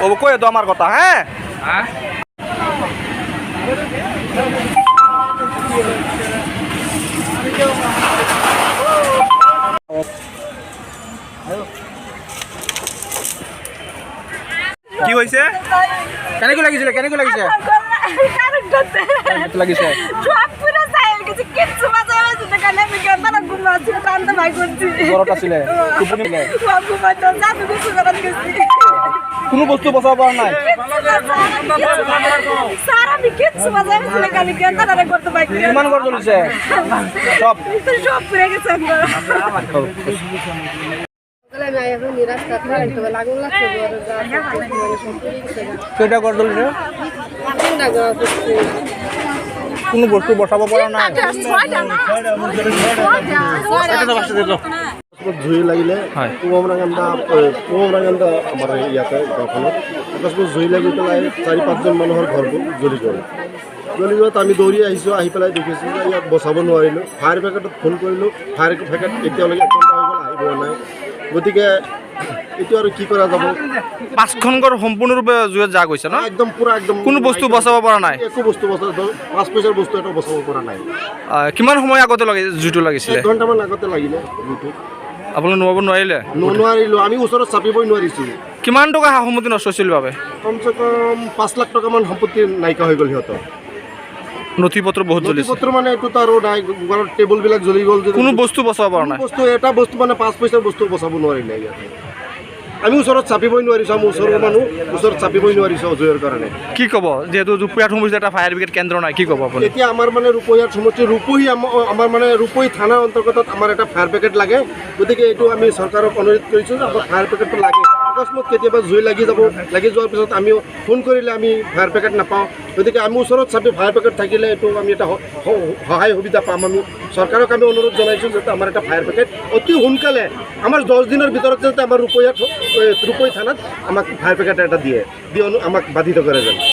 ও কয়ে তো আমাৰ কথা হ্যাঁ কি হয়েছে কেনেকৈ লাগিছিলে লাগিছে ঘৰত আছিলে কোনো বস্তু বচাব পৰা নাই কিমান ঘৰ জ্বলিছে সব কেইটা ঘৰ জ্বলিছে কোনো বস্তু বচাব পৰা নাই জুই লাগিলে পুমৰাঙ্গান্দা আমাৰ ইয়াতে গাঁওখনত অকস্মাত জুই লাগি পেলাই 4-5জন মানুহৰ ঘৰবোৰ জ্বলি গ'ল আমি দৌৰি আহিছোঁ আহি পেলাই দেখিছোঁ যে ইয়াত বচাব নোৱাৰিলোঁ ফায়াৰ ব্ৰিগেডত ফোন কৰিলোঁ ফায়াৰ ব্ৰিগেড এতিয়ালৈকে 1 ঘণ্টা হৈ গ'ল আহি পোৱা নাই গতিকে এইটো আৰু কি কৰা যাব 5খন ঘৰ সম্পূৰ্ণৰূপে জুইত যা গৈছে ন একদম পুৰা একদম কোনো বস্তু বচাব পৰা নাই একো বস্তু বচাব 5 পইচাৰ বস্তু এটা বচাব পৰা নাই কিমান সময় আগতে জুইটো লাগিছিলে 1 ঘণ্টামান আগতে লাগিলে জুইটো আপোনালোকে নোৱাব নোৱাৰিলোঁ আমি ওচৰত চাপিবই নোৱাৰিছোঁ কিমান টকা সা সম্পত্তি নষ্ট হৈছিল বাবে কমচে কম 5 লাখ টকামান সম্পত্তি নাইকিয়া হৈ গ'ল সিহঁতৰ নথি পত্ৰ বহুত জ্বলিছে নথি পত্ৰ মানে এইটো আৰু নাই ঘৰৰ টেবুলবিলাক জ্বলি গ'ল কোনো বস্তু বচাব পৰা নাই বস্তু এটা বস্তু মানে 5 পইচাৰ বস্তু বচাব নোৱাৰিলে ইয়াতে আমি ওচৰত চাপিবই নোৱাৰিছোঁ আমি ওচৰৰ মানুহ ওচৰত চাপিবই নোৱাৰিছোঁ অজয়ৰ কাৰণে কি ক'ব যিহেতু ৰূপৈয়াত সমষ্টিত এটা ফায়াৰ ব্ৰিগেড কেন্দ্ৰ নাই কি ক'ব আপুনি এতিয়া আমাৰ মানে ৰূপৈয়াত সমষ্টি আমাৰ মানে ৰূপৈ থানাৰ অন্তৰ্গতত আমাৰ এটা ফায়াৰ ব্ৰিগেড লাগে গতিকে এইটো আমি চৰকাৰক অনুৰোধ কৰিছোঁ যে আমাৰ ফায়াৰ ব্ৰিগেডটো লাগে অকস্মাত কেতিয়াবা জুই লাগি যোৱাৰ পিছত আমি ফোন কৰিলে আমি ফায়াৰ ব্ৰিগেড নাপাওঁ গতিকে আমি ওচৰত চাপি ফায়াৰ ব্ৰিগেড থাকিলে এইটো আমি এটা সহায় সুবিধা পাম আমি চৰকাৰক আমি অনুৰোধ জনাইছোঁ যাতে আমাৰ এটা ফায়াৰ ব্ৰিগেড অতি সোনকালে আমাৰ 10 দিনৰ ভিতৰত যাতে আমাৰ ৰূপৈ থানাত আমাক ফায়াৰ ব্ৰিগেড এটা দিয়ে আমাক বাধিত কৰে যেন